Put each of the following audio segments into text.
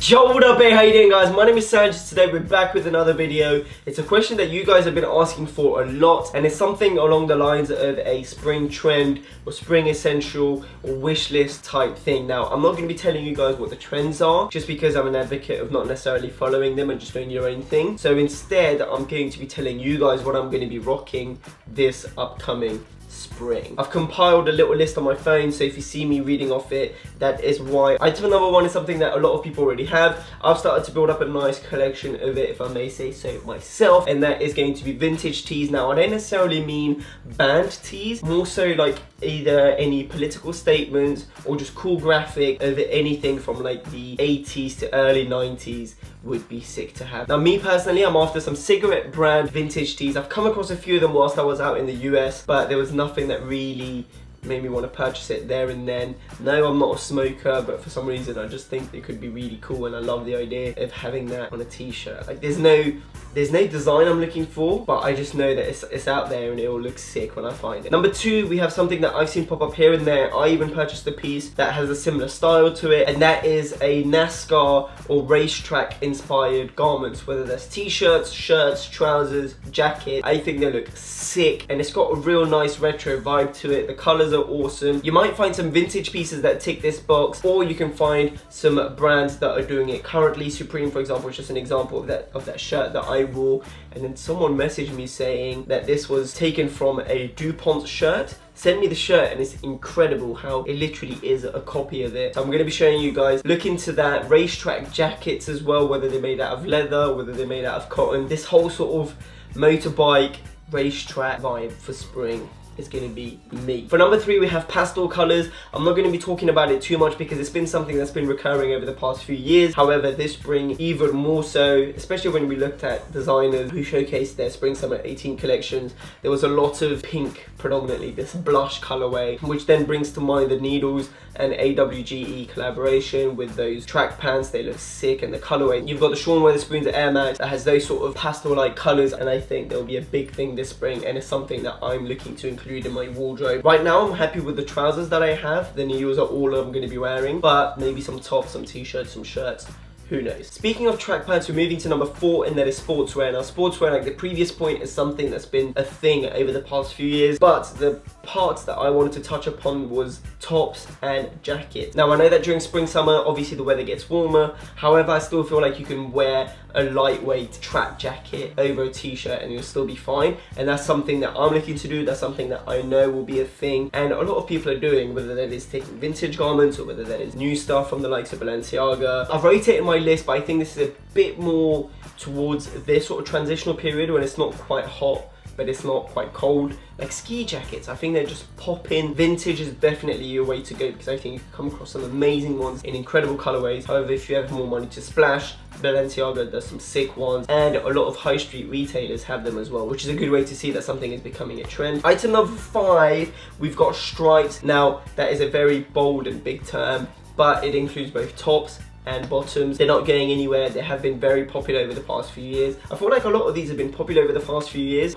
Yo, what up, hey, how you doing, guys? My name is Sangiev. Today we're back with another video. It's a question that you guys have been asking for a lot, and it's something along the lines of a spring trend or spring essential or wish list type thing. Now, I'm not going to be telling you guys what the trends are, just because I'm an advocate of not necessarily following them and just doing your own thing. So instead, I'm going to be telling you guys what I'm going to be rocking this upcoming spring. I've compiled a little list on my phone, so if you see me reading off it, that is why. Item number one is something that a lot of people already have. I've started to build up a nice collection of it, if I may say so myself, and that is going to be vintage tees. Now, I don't necessarily mean band tees, more so like either any political statements or just cool graphic of anything from like the 80s to early 90s would be sick to have. Now, me personally, I'm after some cigarette brand vintage tees. I've come across a few of them whilst I was out in the US, but there was nothing that really made me want to purchase it there and then. No, I'm not a smoker, but for some reason I just think it could be really cool, and I love the idea of having that on a t-shirt. Like, there's no design I'm looking for, but I just know that it's out there and it will look sick when I find it. Number two, we have something that I've seen pop up here and there. I even purchased a piece that has a similar style to it, and that is a NASCAR or racetrack inspired garments, whether that's t-shirts, shirts, trousers, jacket. I think they look sick, and it's got a real nice retro vibe to it. The colors are awesome. You might find some vintage pieces that tick this box, or you can find some brands that are doing it currently. Supreme, for example, is just an example of that shirt that I wore, and then someone messaged me saying that this was taken from a DuPont shirt. Send me the shirt, and it's incredible how it literally is a copy of it. So I'm going to be showing you guys. Look into that. Racetrack jackets as well, whether they're made out of leather, whether they're made out of cotton. This whole sort of motorbike racetrack vibe for spring is going to be me. For number three, we have Pastel Colours. I'm not going to be talking about it too much because it's been something that's been recurring over the past few years. However, this spring even more so, especially when we looked at designers who showcased their spring summer 18 collections. There was a lot of pink, predominantly this blush colorway, which then brings to mind the Needles and AWGE collaboration with those track pants. They look sick, and the colorway. You've got the Sean Weatherspoon's Air Max that has those sort of pastel-like colors, and I think there'll be a big thing this spring, and it's something that I'm looking to include in my wardrobe. Right now, I'm happy with the trousers that I have. The Needles are all I'm going to be wearing, but maybe some tops, some t-shirts, some shirts. Who knows? Speaking of track pants, we're moving to number four, and that is sportswear. Now, sportswear, like the previous point, is something that's been a thing over the past few years, but the parts that I wanted to touch upon was tops and jackets. Now, I know that during spring, summer, obviously the weather gets warmer. However, I still feel like you can wear a lightweight track jacket over a t-shirt and you'll still be fine, and that's something that I'm looking to do. That's something that I know will be a thing, and a lot of people are doing, whether that is taking vintage garments or whether that is new stuff from the likes of Balenciaga. I've rotated my list, but I think this is a bit more towards this sort of transitional period when it's not quite hot but it's not quite cold. Like ski jackets, I think they're just popping. Vintage is definitely your way to go, because I think you can come across some amazing ones in incredible colorways. However, if you have more money to splash, Balenciaga does some sick ones, and a lot of high street retailers have them as well, which is a good way to see that something is becoming a trend. Item number five, we've got stripes. Now, that is a very bold and big term, but it includes both tops and bottoms. They're not going anywhere. They have been very popular over the past few years. I feel like a lot of these have been popular over the past few years.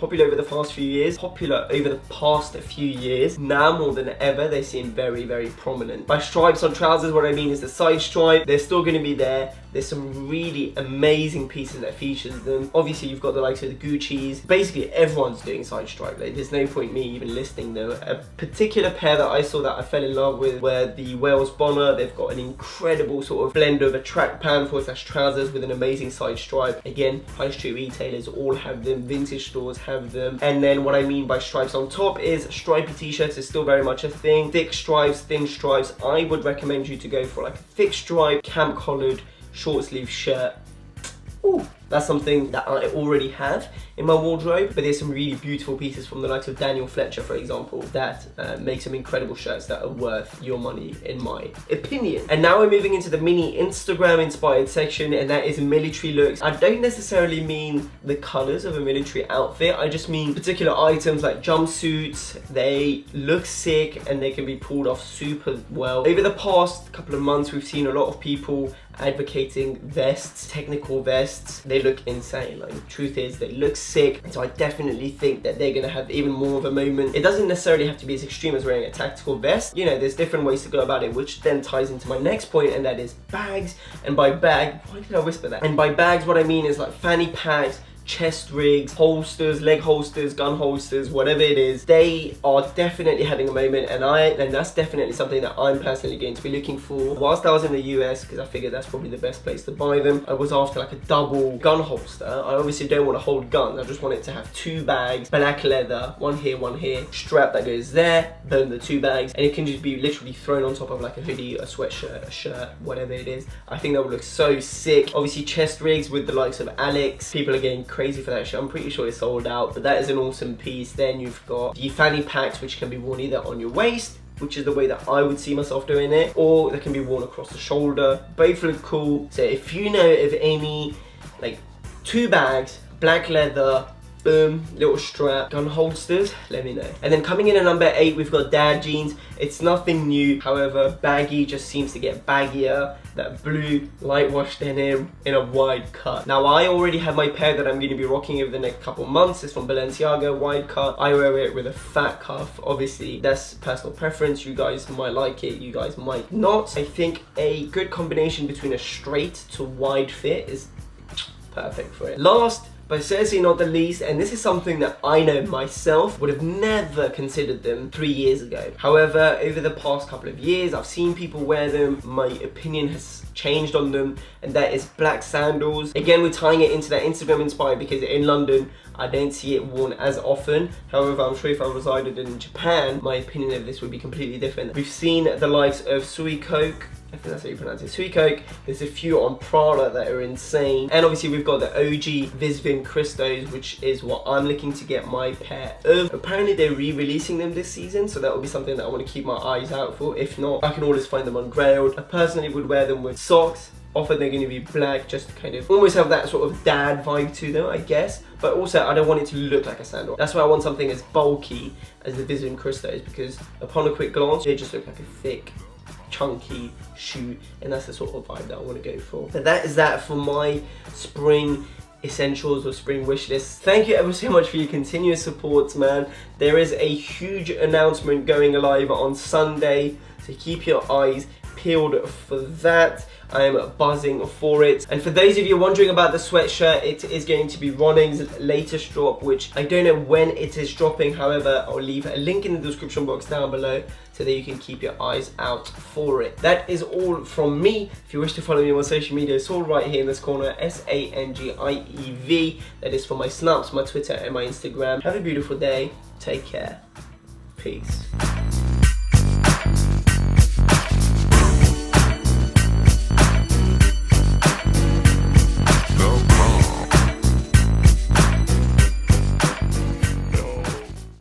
Now more than ever, they seem very, very prominent. By stripes on trousers, what I mean is the side stripe. They're still going to be there. There's some really amazing pieces that features them. Obviously, you've got the likes of the Gucci's. Basically, everyone's doing side stripe. Like, there's no point me even listing them. A particular pair that I saw that I fell in love with were the Wales Bonner. They've got an incredible sort of blend of a track pant / trousers with an amazing side stripe. Again, high street retailers all have them. Vintage stores have them. And then what I mean by stripes on top is stripy t-shirts is still very much a thing. Thick stripes, thin stripes. I would recommend you to go for like a thick stripe, camp collared, short sleeve shirt. Ooh, that's something that I already have in my wardrobe, but there's some really beautiful pieces from the likes of Daniel Fletcher, for example, that make some incredible shirts that are worth your money, in my opinion. And now we're moving into the mini Instagram inspired section, and that is military looks. I don't necessarily mean the colors of a military outfit, I just mean particular items like jumpsuits. They look sick and they can be pulled off super well. Over the past couple of months, we've seen a lot of people advocating vests, technical vests. They look insane. Like, the truth is, they look sick. And so I definitely think that they're gonna have even more of a moment. It doesn't necessarily have to be as extreme as wearing a tactical vest. You know, there's different ways to go about it, which then ties into my next point, and that is bags. And by bag, why did I whisper that? And by bags, what I mean is like fanny packs, chest rigs, holsters, leg holsters, gun holsters, whatever it is. They are definitely having a moment, and that's definitely something that I'm personally going to be looking for. Whilst I was in the US, because I figured that's probably the best place to buy them, I was after like a double gun holster. I obviously don't want to hold guns, I just want it to have 2 bags, black leather, one here, strap that goes there, boom, the 2 bags, and it can just be literally thrown on top of like a hoodie, a sweatshirt, a shirt, whatever it is. I think that would look so sick. Obviously chest rigs with the likes of Alex, people are getting crazy for that shit. I'm pretty sure it's sold out, but that is an awesome piece. Then you've got the fanny packs, which can be worn either on your waist, which is the way that I would see myself doing it, or they can be worn across the shoulder. Both look cool. So if you know of any like 2 bags, black leather, boom, little strap, gun holsters, let me know. And then coming in at number 8, we've got dad jeans. It's nothing new, however, baggy just seems to get baggier. That blue light wash denim in a wide cut. Now I already have my pair that I'm going to be rocking over the next couple months. It's from Balenciaga, wide cut. I wear it with a fat cuff. Obviously that's personal preference. You guys might like it, you guys might not. I think a good combination between a straight to wide fit is perfect for it. Last but certainly not the least, and this is something that I know myself would have never considered them 3 years ago. However, over the past couple of years, I've seen people wear them. My opinion has changed on them, and that is black sandals. Again, we're tying it into that Instagram inspired, because in London, I don't see it worn as often. However, I'm sure if I resided in Japan, my opinion of this would be completely different. We've seen the likes of Suikoke, I think that's how you pronounce it, Suikoke. There's a few on Prada that are insane. And obviously we've got the OG Visvim Christos, which is what I'm looking to get my pair of. Apparently they're re-releasing them this season, so that will be something that I want to keep my eyes out for. If not, I can always find them on Grailed. I personally would wear them with socks. Often they're going to be black, just to kind of almost have that sort of dad vibe to them, I guess. But also, I don't want it to look like a sandal. That's why I want something as bulky as the Visvim Christos, because upon a quick glance, they just look like a thick, chunky shoe, and that's the sort of vibe that I want to go for. So that is that for my spring essentials or spring wish list. Thank you ever so much for your continuous support, man. There is a huge announcement going live on Sunday, so keep your eyes peeled for that. I am buzzing for it. And for those of you wondering about the sweatshirt, it is going to be Ronning's latest drop, which I don't know when it is dropping. However, I'll leave a link in the description box down below so that you can keep your eyes out for it. That is all from me. If you wish to follow me on social media, it's all right here in this corner, Sangiev. That is for my Snupps, my Twitter and my Instagram. Have a beautiful day. Take care. Peace.